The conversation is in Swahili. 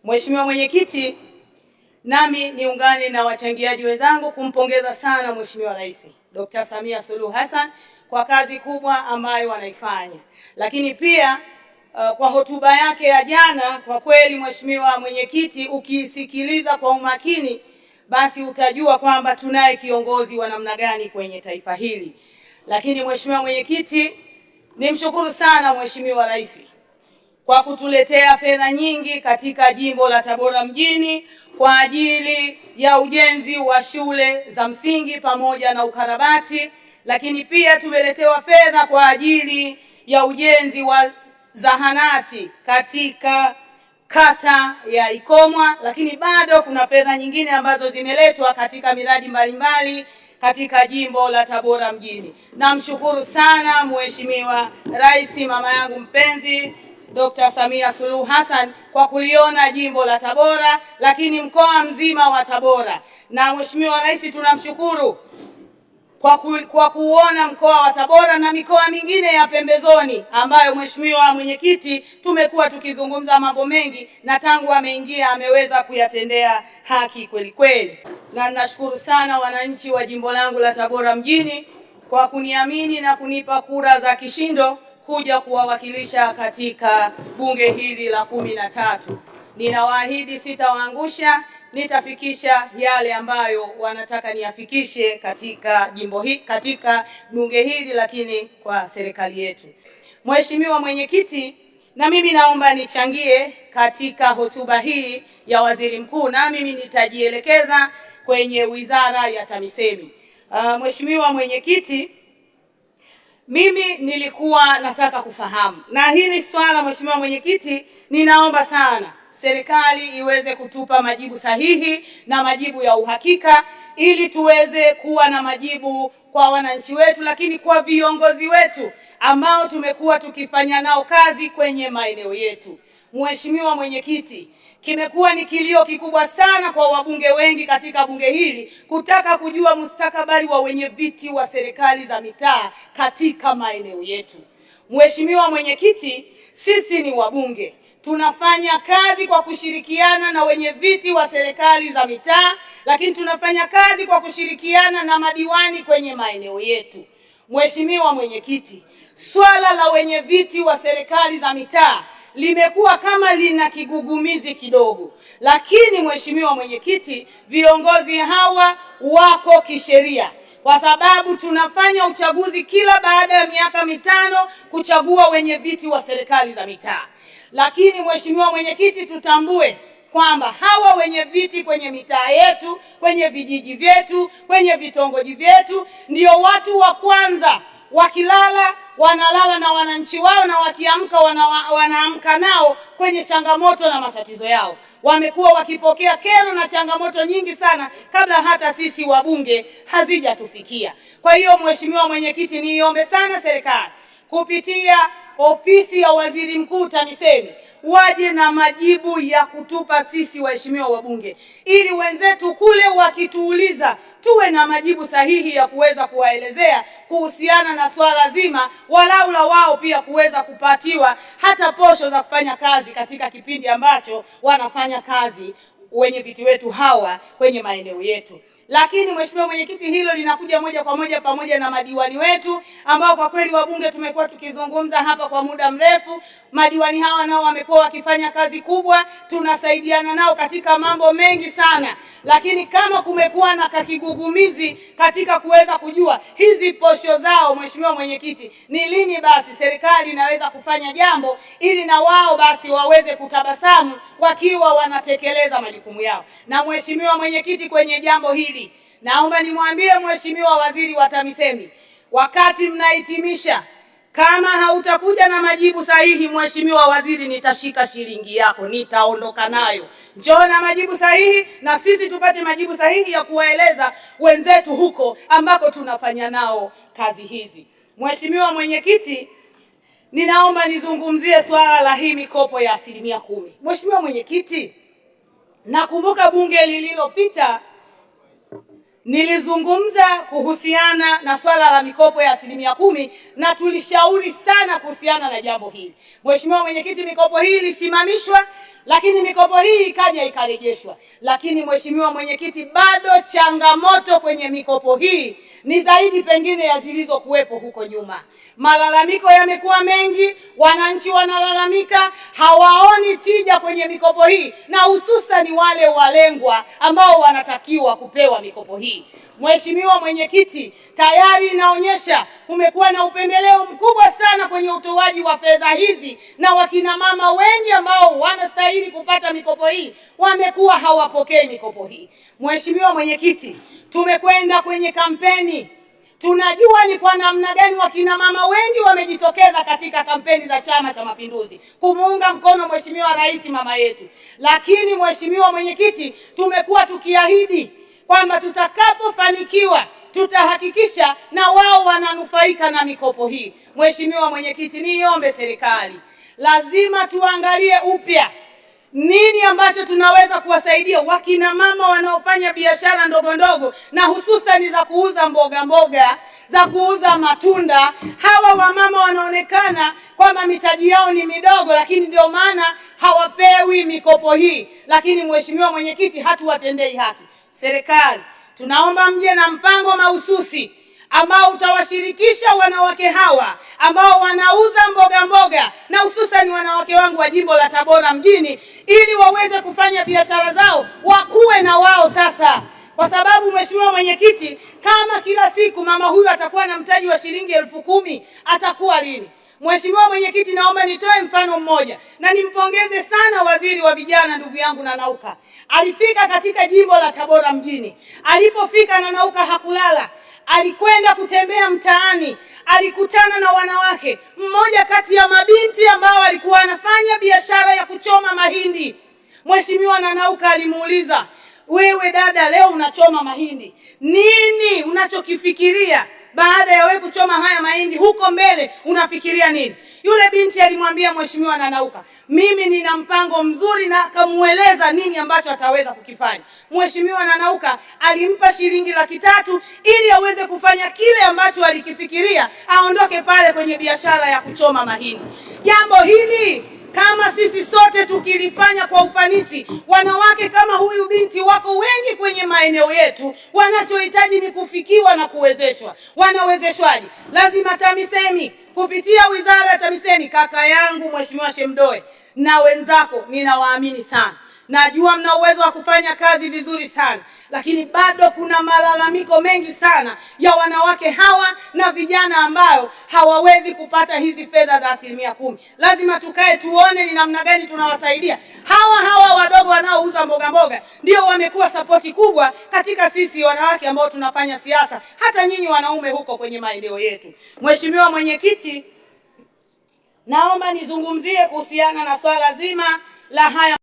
Mheshimiwa Mwenyekiti, nami niungane na wachangiaji wenzangu kumpongeza sana Mheshimiwa Rais Dr. Samia Suluhu Hassan kwa kazi kubwa ambayo wanaifanya. Lakini pia kwa hotuba yake ya jana, kwa kweli Mheshimiwa Mwenyekiti, ukisikiliza kwa umakini basi utajua kwamba tunaye kiongozi wa namna gani kwenye taifa hili. Lakini Mheshimiwa Mwenyekiti, nimshukuru sana Mheshimiwa Rais kwa kutuletea fedha nyingi katika jimbo la Tabora mjini kwa ajili ya ujenzi wa shule za msingi pamoja na ukarabati, lakini pia tumeletewa fedha kwa ajili ya ujenzi wa zahanati katika kata ya Ikomwa, lakini bado kuna fedha nyingine ambazo zimeletwa katika miradi mbalimbali katika jimbo la Tabora mjini. Namshukuru sana Mheshimiwa Rais, mama yangu mpenzi Dr. Samia Suluhu Hassan kwa kuliona jimbo la Tabora, lakini mkoa mzima wa Tabora. Na Mheshimiwa Rais tunamshukuru kwa kuona mkoa wa Tabora na mikoa mingine ya pembezoni ambayo Mheshimiwa Mwenyekiti tumekuwa tukizungumza mambo mengi, na tangu ameingia ameweza kuyatendea haki kweli kweli. Na nashukuru sana wananchi wa jimbo langu la Tabora mjini kwa kuniamini na kunipa kura za kishindo kuja kuwawakilisha katika bunge hili la 13. Ninawaahidi sitawaangusha, nitafikisha yale ambayo wanataka niyafikishe katika jimbo hili, katika bunge hili, lakini kwa serikali yetu. Mheshimiwa Mwenyekiti, na mimi naomba nichangie katika hotuba hii ya Waziri Mkuu, na mimi nitajielekeza kwenye Wizara ya TAMISEMI. Mheshimiwa Mwenyekiti, mimi nilikuwa nataka kufahamu, na hili swala Mheshimiwa Mwenyekiti, ninaomba sana serikali iweze kutupa majibu sahihi na majibu ya uhakika ili tuweze kuwa na majibu kwa wananchi wetu, lakini kwa viongozi wetu ambao tumekuwa tukifanya nao kazi kwenye maeneo yetu. Mheshimiwa Mwenyekiti, kimekuwa ni kilio kikubwa sana kwa wabunge wengi katika bunge hili kutaka kujua mustakabali wa wenye viti wa serikali za mitaa katika maeneo yetu. Mheshimiwa Mwenyekiti, sisi ni wabunge, tunafanya kazi kwa kushirikiana na wenye viti wa serikali za mitaa, lakini tunafanya kazi kwa kushirikiana na madiwani kwenye maeneo yetu. Mheshimiwa Mwenyekiti, swala la wenye viti wa serikali za mitaa limekuwa kama lina kigugumizi kidogo, lakini Mheshimiwa Mwenyekiti, viongozi hawa wako kisheria, kwa sababu tunafanya uchaguzi kila baada ya miaka 5 kuchagua wenye viti wa serikali za mitaa. Lakini Mheshimiwa Mwenyekiti, tutambue kwamba hawa wenye viti kwenye mitaa yetu, kwenye vijiji vyetu, kwenye vitongoji vyetu, ndio watu wa kwanza. Wakilala wanalala na wananchi wao, na wakiamka wanaamka nao kwenye changamoto na matatizo yao. Wamekuwa wakipokea kero na changamoto nyingi sana kabla hata sisi wabunge hazijatufikia. Kwa hiyo Mheshimiwa Mwenyekiti, niombe sana serikali kupitia ofisi ya Waziri Mkuu TAMISEMI waje na majibu ya kutupa sisi waheshimiwa wabunge, ili wenzetu kule wakituuliza tuwe na majibu sahihi ya kuweza kuwaelezea kuhusiana na swala zima, walau la wao pia kuweza kupatiwa hata posho za kufanya kazi katika kipindi ambacho wanafanya kazi wenye viti wetu hawa kwenye maeneo yetu. Lakini Mheshimiwa Mwenyekiti, hilo linakuja moja kwa moja pamoja na madiwani wetu ambao kwa kweli wabunge tumekuwa tukizungumza hapa kwa muda mrefu. Madiwani hawa nao wamekuwa wakifanya kazi kubwa, tunasaidiana nao katika mambo mengi sana, lakini kama kumekuwa na kakigugumizi katika kuweza kujua hizi posho zao, Mheshimiwa Mwenyekiti, ni lini basi serikali inaweza kufanya jambo ili na wao basi waweze kutabasamu wakiwa wanatekeleza majukumu yao. Na Mheshimiwa Mwenyekiti, kwenye jambo hili naomba nimwambie Mheshimiwa Waziri wa TAMISEMI, wakati mnahitimisha, kama hautakuja na majibu sahihi, Mheshimiwa Waziri, nitashika shilingi yako, nitaondoka nayo. Njoo na majibu sahihi na sisi tupate majibu sahihi ya kuwaeleza wenzetu huko ambako tunafanya nao kazi hizi. Mheshimiwa Mwenyekiti, ninaomba nizungumzie swala la hii mikopo ya 10%. Mheshimiwa Mwenyekiti, nakumbuka bunge lililopita nilizungumza kuhusiana na swala la mikopo ya 10% na tulishauri sana kuhusiana na jambo hili. Mheshimiwa Mwenyekiti, mikopo hii ilisimamishwa, lakini mikopo hii ikaja ikarejeshwa. Lakini Mheshimiwa Mwenyekiti, bado changamoto kwenye mikopo hii ni zaidi pengine ya zilizokuwepo huko nyuma. Malalamiko yamekuwa mengi, wananchi wanalalamika, hawaoni tija kwenye mikopo hii, na hususan wale walengwa ambao wanatakiwa kupewa mikopo hii. Mheshimiwa Mwenyekiti, tayari inaonyesha kumekuwa na upendeleo mkubwa sana kwenye utoaji wa fedha hizi, na wakina mama wengi ambao wanastahili kupata mikopo hii wamekuwa hawapokei mikopo hii. Mheshimiwa Mwenyekiti, tumekwenda kwenye kampeni. Tunajua ni kwa namna gani wakina mama wengi wamejitokeza katika kampeni za Chama cha Mapinduzi kumuunga mkono Mheshimiwa Rais mama yetu. Lakini Mheshimiwa Mwenyekiti, tumekuwa tukiahidi kwamba tutakapofanikiwa tutahakikisha na wao wananufaika na mikopo hii. Mheshimiwa Mwenyekiti, niombe serikali, lazima tuangalie upya nini ambacho tunaweza kuwasaidia wakina mama wanaofanya biashara ndogo ndogo, na hususan za kuuza mboga, za kuuza matunda. Hawa wamama wanaonekana kwamba mitaji yao ni midogo, lakini ndio maana hawapewi mikopo hii. Lakini Mheshimiwa Mwenyekiti, hatuwatendei haki. Serikali, tunaomba mje na mpango mahususi ambao utawashirikisha wanawake hawa ambao wanauza mboga na hususan wanawake wangu wa jimbo la Tabora mjini, ili waweze kufanya biashara zao, wakuwe na wao sasa. Kwa sababu Mheshimiwa Mwenyekiti, kama kila siku mama huyu atakuwa na mtaji wa shilingi 10,000, atakuwa lini? Mheshimiwa Mwenyekiti, naomba nitoe mfano mmoja na nimpongeze sana waziri wa vijana ndugu yangu Nanauka. Alifika katika jimbo la Tabora mjini. Alipofika Nanauka hakulala. Alikwenda kutembea mtaani, alikutana na wanawake. Mmoja kati ya mabinti ambao alikuwa anafanya biashara ya kuchoma mahindi. Mheshimiwa Nanauka alimuuliza, wewe dada, leo unachoma mahindi, nini unachokifikiria? Baada ya wewe kuchoma haya mahindi, huko mbele unafikiria nini? Yule binti alimwambia Mheshimiwa Nanauka, mimi nina mpango mzuri, na akamueleza nini ambacho ataweza kukifanya. Mheshimiwa Nanauka alimpa shilingi 300,000 ili aweze kufanya kile ambacho alikifikiria, aondoke pale kwenye biashara ya kuchoma mahindi. Jambo hili kama sisi sote tukilifanya kwa ufanisi, wanawake kama huyu binti wako wengi kwenye maeneo yetu, wanachohitaji ni kufikiwa na kuwezeshwa. Wanawezeshwaje? Lazima TAMISEMI kupitia wizara ya TAMISEMI, kaka yangu Mheshimiwa Shemdoe na wenzako, ninawaamini sana. Najua mna uwezo wa kufanya kazi vizuri sana, lakini bado kuna malalamiko mengi sana ya wanawake hawa na vijana ambao hawawezi kupata hizi fedha za 10%. Lazima tukae tuone ni namna gani tunawasaidia. Hawa wadogo wanaouza mboga ndio wamekuwa sapoti kubwa katika sisi wanawake ambao tunafanya siasa, hata nyinyi wanaume huko kwenye maeneo yetu. Mheshimiwa Mwenyekiti, naomba nizungumzie kuhusiana na swala zima la haya